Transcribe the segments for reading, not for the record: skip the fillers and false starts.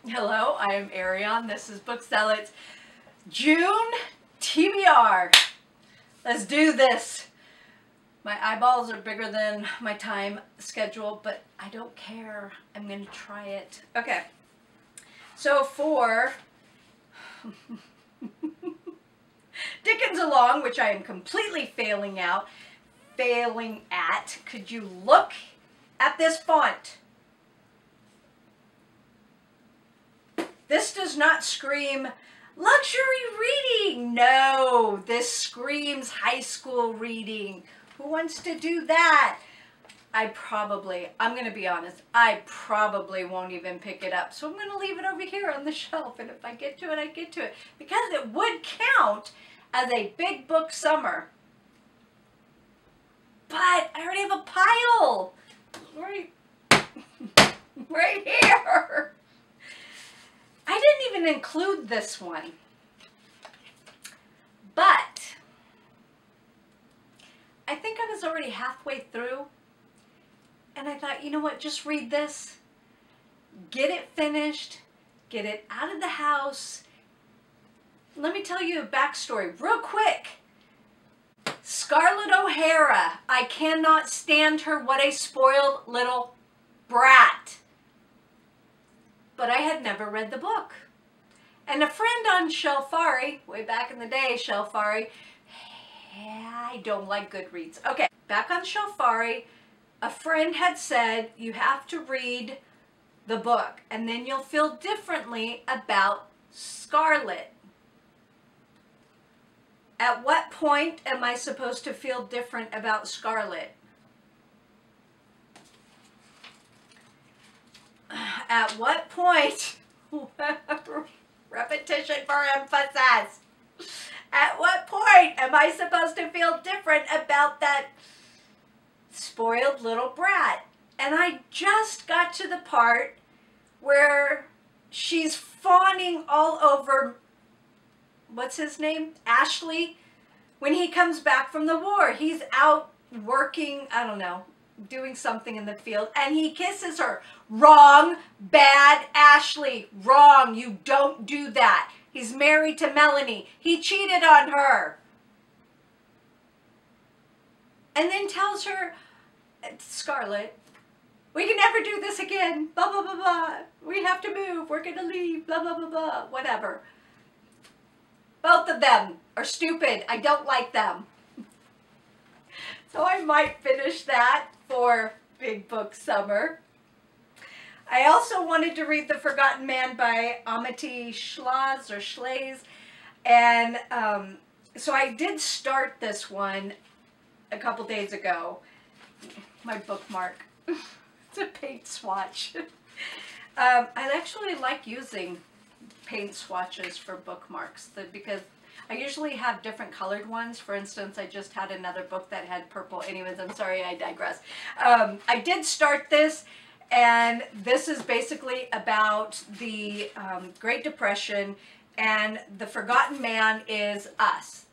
Hello, I am Arion. This is Book Zealots June TBR. Let's do this. My eyeballs are bigger than my time schedule, but I don't care. I'm going to try it. Okay. So for Dickens Along, which I am completely failing at, could you look at this font? This does not scream luxury reading. No, this screams high school reading. Who wants to do that? I'm going to be honest, I probably won't even pick it up. So I'm going to leave it over here on the shelf. And if I get to it, I get to it. Because it would count as a big book summer. But I already have a pile. Right here. I didn't even include this one, but I think I was already halfway through, and I thought, you know what, just read this, get it finished, get it out of the house. Let me tell you a backstory real quick. Scarlett O'Hara, I cannot stand her. What a spoiled little brat. But I had never read the book. And a friend on Shelfari, way back in the day, Shelfari, I don't like Goodreads. Okay, back on Shelfari, a friend had said, you have to read the book, and then you'll feel differently about Scarlett. At what point am I supposed to feel different about Scarlett? At what point, repetition for emphasis, at what point am I supposed to feel different about that spoiled little brat? And I just got to the part where she's fawning all over, what's his name? Ashley. When he comes back from the war, he's out working, I don't know, doing something in the field, and he kisses her. Wrong, bad Ashley, wrong, you don't do that. He's married to Melanie. He cheated on her. And then tells her, Scarlett, we can never do this again, blah, blah, blah, blah. We have to move, we're gonna leave, blah, blah, blah, blah, whatever. Both of them are stupid. I don't like them. So I might finish that for Big Book Summer. I also wanted to read The Forgotten Man by Amity, Shlaes. And so I did start this one a couple days ago. My bookmark. It's a paint swatch. I actually like using paint swatches for bookmarks because I usually have different colored ones. For instance, I just had another book that had purple. Anyways, I'm sorry, I digress. I did start this, and this is basically about the Great Depression, and the forgotten man is us,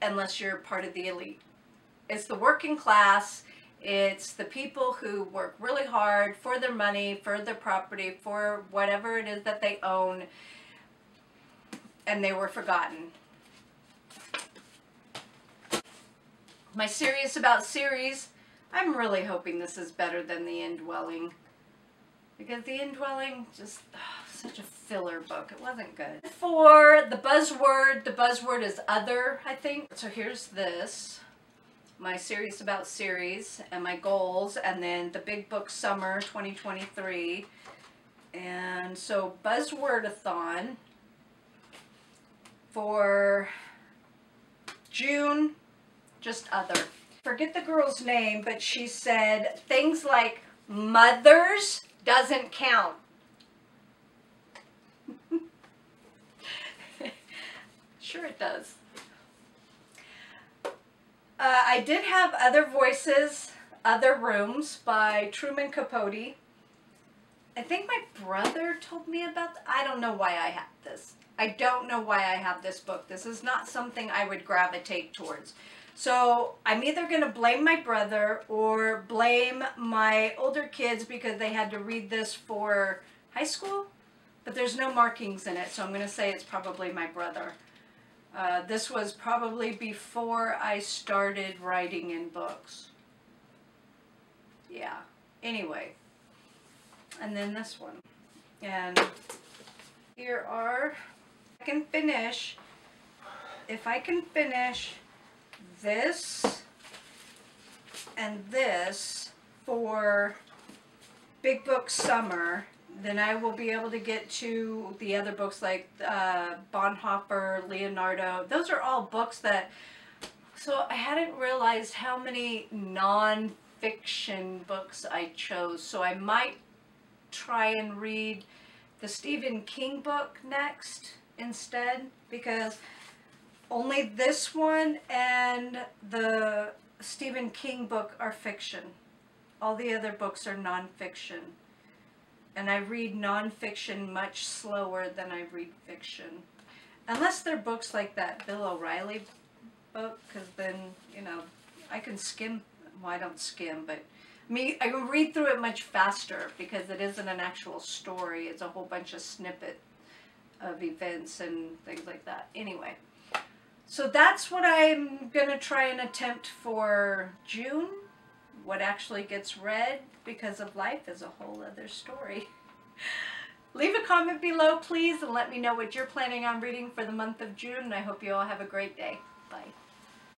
unless you're part of the elite. It's the working class. It's the people who work really hard for their money, for their property, for whatever it is that they own, and they were forgotten. My series about series, I'm really hoping this is better than The Indwelling, because The Indwelling, just such a filler book. It wasn't good. For the buzzword is other, I think. So here's this. My series about series and my goals, and then the Big Book Summer 2023. And so Buzzwordathon for June, just other. Forget the girl's name, but she said things like mothers doesn't count. Sure it does. I did have Other Voices, Other Rooms by Truman Capote. I think my brother told me about I don't know why I have this. I don't know why I have this book. This is not something I would gravitate towards. So I'm either going to blame my brother or blame my older kids because they had to read this for high school. but there's no markings in it, so I'm going to say it's probably my brother. This was probably before I started writing in books. Yeah. Anyway. And then this one. And here are, I can finish, if I can finish this and this for Big Book Summer, then I will be able to get to the other books like Bonhoeffer, Leonardo. Those are all books that, so I hadn't realized how many non-fiction books I chose. So I might try and read the Stephen King book next instead, because only this one and the Stephen King book are fiction. All the other books are non-fiction. And I read non-fiction much slower than I read fiction. Unless they're books like that Bill O'Reilly book, because then, you know, I can skim. Well, I don't skim, but I can read through it much faster because it isn't an actual story. It's a whole bunch of snippet of events and things like that. Anyway, so that's what I'm going to try and attempt for June. What actually gets read because of life is a whole other story. Leave a comment below, please, and let me know what you're planning on reading for the month of June. And I hope you all have a great day. Bye.